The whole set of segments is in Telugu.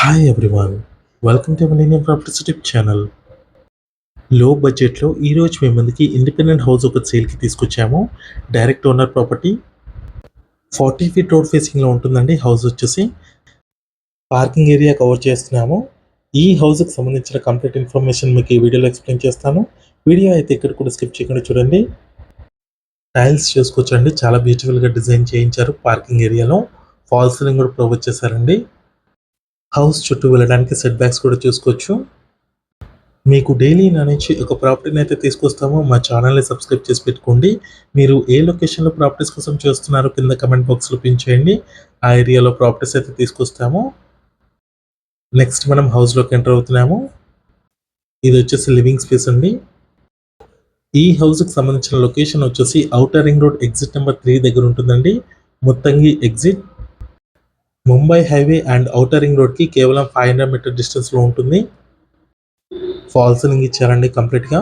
Hi everyone, welcome to millennium properties YouTube channel. లో బడ్జెట్లో ఈరోజు మీ ముందుకి ఇండిపెండెంట్ హౌస్ ఒక సేల్కి తీసుకొచ్చాము. Direct owner property, 40 feet road ఫేసింగ్లో ఉంటుందండి. హౌస్ వచ్చేసి పార్కింగ్ ఏరియా కవర్ చేస్తున్నాము. ఈ హౌస్కి సంబంధించిన కంప్లీట్ ఇన్ఫర్మేషన్ మీకు ఈ వీడియోలో ఎక్స్ప్లెయిన్ చేస్తాను. వీడియో అయితే ఇక్కడ కూడా స్కిప్ చేయకుండా చూడండి. టైల్స్ చూసుకోవచ్చండి, చాలా బ్యూటిఫుల్గా డిజైన్ చేయించారు. పార్కింగ్ ఏరియాలో ఫాల్ సీలింగ్ కూడా ప్రొవైడ్ చేశారండి. హౌస్ చుట్టూ వెళ్ళడానికి సెట్ బ్యాక్స్ కూడా చూసుకోవచ్చు. మీకు డైలీ నా నుంచి ఒక ప్రాపర్టీని అయితే తీసుకొస్తామో మా ఛానల్ని సబ్స్క్రైబ్ చేసి పెట్టుకోండి. మీరు ఏ లొకేషన్లో ప్రాపర్టీస్ కోసం చూస్తున్నారో కింద కమెంట్ బాక్స్లో పిన్ చేయండి. ఆ ఏరియాలో ప్రాపర్టీస్ అయితే తీసుకొస్తాము. నెక్స్ట్ మనం హౌస్లోకి ఎంటర్ అవుతున్నాము. ఇది వచ్చేసి లివింగ్ స్పేస్ అండి. ఈ హౌస్కి సంబంధించిన లొకేషన్ వచ్చేసి outer ring road exit number 3 దగ్గర ఉంటుందండి. Muthangi exit, Mumbai highway and outer ring రోడ్కి కేవలం 500 మీటర్ డిస్టెన్స్లో ఉంటుంది. ఫాల్ సీలింగ్ ఇచ్చారండి కంప్లీట్గా,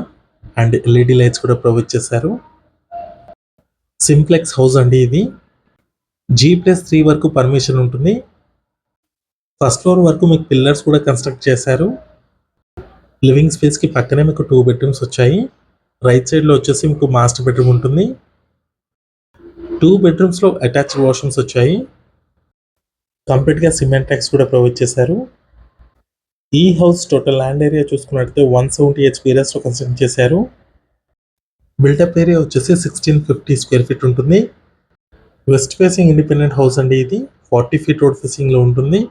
అండ్ ఎల్ఈడి లైట్స్ కూడా ప్రొవైడ్ చేశారు. సింప్లెక్స్ హౌస్ అండి ఇది. G+3 వరకు పర్మిషన్ ఉంటుంది. ఫస్ట్ ఫ్లోర్ వరకు మీకు పిల్లర్స్ కూడా కన్స్ట్రక్ట్ చేశారు. లివింగ్ స్పేస్కి పక్కనే మీకు 2 బెడ్రూమ్స్ వచ్చాయి. రైట్ సైడ్లో వచ్చేసి మీకు మాస్టర్ బెడ్రూమ్ ఉంటుంది. 2 బెడ్రూమ్స్లో అటాచ్డ్ వాష్రూమ్స్ వచ్చాయి. కంప్లీట్గా సిమెంట్ ట్యాక్స్ కూడా ప్రొవైడ్ చేశారు. ఈ హౌస్ టోటల్ ల్యాండ్ ఏరియా చూసుకున్నట్లయితే 170 హెచ్పీలో కన్స్ట్రక్ట్ చేశారు. బిల్డప్ ఏరియా వచ్చేసి 1650 స్క్వేర్ ఫీట్ ఉంటుంది. వెస్ట్ ఫేసింగ్ ఇండిపెండెంట్ హౌస్ అండి ఇది. 40 ఫీట్ రోడ్ ఫేసింగ్లో ఉంటుంది.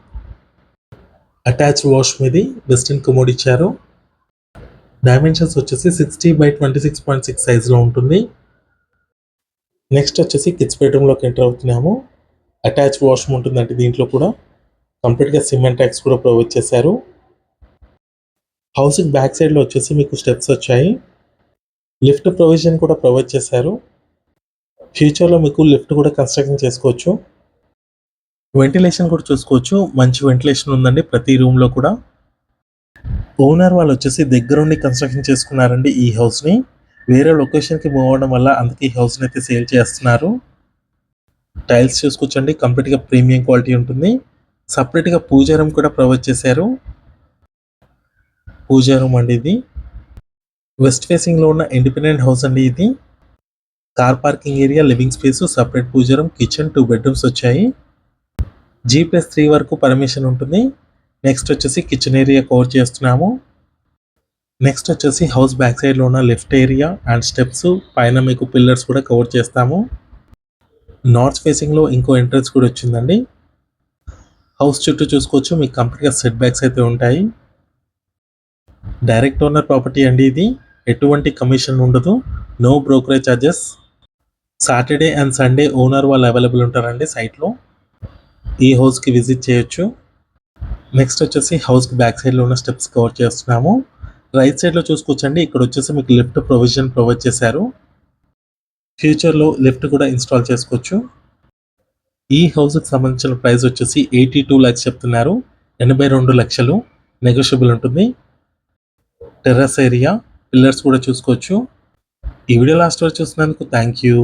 అటాచ్డ్ వాష్రూమ్ ఇది, వెస్టర్న్ కమోడ్ ఇచ్చారు. డైమెన్షన్స్ వచ్చేసి 60/26.6 సైజులో ఉంటుంది. నెక్స్ట్ వచ్చేసి కిడ్స్ బెడ్రూమ్లోకి ఎంటర్ అవుతున్నాము. అటాచ్డ్ వాష్రూమ్ ఉంటుందండి దీంట్లో కూడా. కంప్లీట్గా సిమెంట్ ట్యాక్స్ కూడా ప్రొవైడ్ చేశారు. హౌస్కి బ్యాక్ సైడ్లో వచ్చేసి మీకు స్టెప్స్ వచ్చాయి. లిఫ్ట్ ప్రొవిజన్ కూడా ప్రొవైడ్ చేశారు. ఫ్యూచర్లో మీకు లిఫ్ట్ కూడా కన్స్ట్రక్షన్ చేసుకోవచ్చు. వెంటిలేషన్ కూడా చూసుకోవచ్చు, మంచి వెంటిలేషన్ ఉందండి ప్రతి రూమ్లో కూడా. ఓనర్ వాళ్ళు వచ్చేసి దగ్గరుండి కన్స్ట్రక్షన్ చేసుకున్నారండి ఈ హౌస్ని. వేరే లొకేషన్కి మూవ్ అవ్వడం వల్ల అందుకే ఈ హౌస్ని అయితే సేల్ చేస్తున్నారు. టైల్స్ చూసుకోవచ్చండి, కంప్లీట్గా ప్రీమియం క్వాలిటీ ఉంటుంది. సపరేట్గా పూజా రూమ్ కూడా ప్రొవైడ్ చేశారు. పూజా రూమ్ అండి ఇది. వెస్ట్ ఫేసింగ్లో ఉన్న ఇండిపెండెంట్ హౌస్ అండి ఇది. Car parking area, living space, separate puja room, kitchen, 2 bedrooms వచ్చాయి. G+3 వరకు పర్మిషన్ ఉంటుంది. నెక్స్ట్ వచ్చేసి కిచెన్ ఏరియా కవర్ చేస్తున్నాము. నెక్స్ట్ వచ్చేసి హౌస్ బ్యాక్ సైడ్లో ఉన్న లిఫ్ట్ ఏరియా అండ్ స్టెప్స్, పైన మీకు పిల్లర్స్ కూడా కవర్ చేస్తాము. నార్త్ ఫేసింగ్లో ఇంకో ఎంట్రన్స్ కూడా వచ్చిందండి. హౌస్ చుట్టూ చూసుకోవచ్చు, మీకు కంప్లీట్గా సెట్ బ్యాక్స్ అయితే ఉంటాయి. డైరెక్ట్ ఓనర్ ప్రాపర్టీ అండి ఇది. ఎటువంటి కమిషన్ ఉండదు, no brokerage charges. Saturday and Sunday owner వాళ్ళు అవైలబుల్ ఉంటారండి సైట్లో. ఈ హౌస్కి విజిట్ చేయొచ్చు. నెక్స్ట్ వచ్చేసి హౌస్కి బ్యాక్ సైడ్లో ఉన్న స్టెప్స్ కవర్ చేస్తున్నాము. రైట్ సైడ్లో చూసుకోవచ్చండి, ఇక్కడ వచ్చేసి మీకు లిఫ్ట్ ప్రొవిజన్ ప్రొవైడ్ చేశారు. ఫ్యూచర్లో లిఫ్ట్ కూడా ఇన్స్టాల్ చేసుకోవచ్చు. ఈ హౌస్కి సంబంధించిన ప్రైస్ వచ్చేసి 82 lakhs చెప్తున్నారు. 82 లక్షలు నెగోషియబుల్ ఉంటుంది. టెర్రస్ ఏరియా, పిల్లర్స్ కూడా చూసుకోవచ్చు. ఈ వీడియో లాస్ట్ వరకు చూసినందుకు థ్యాంక్ యూ.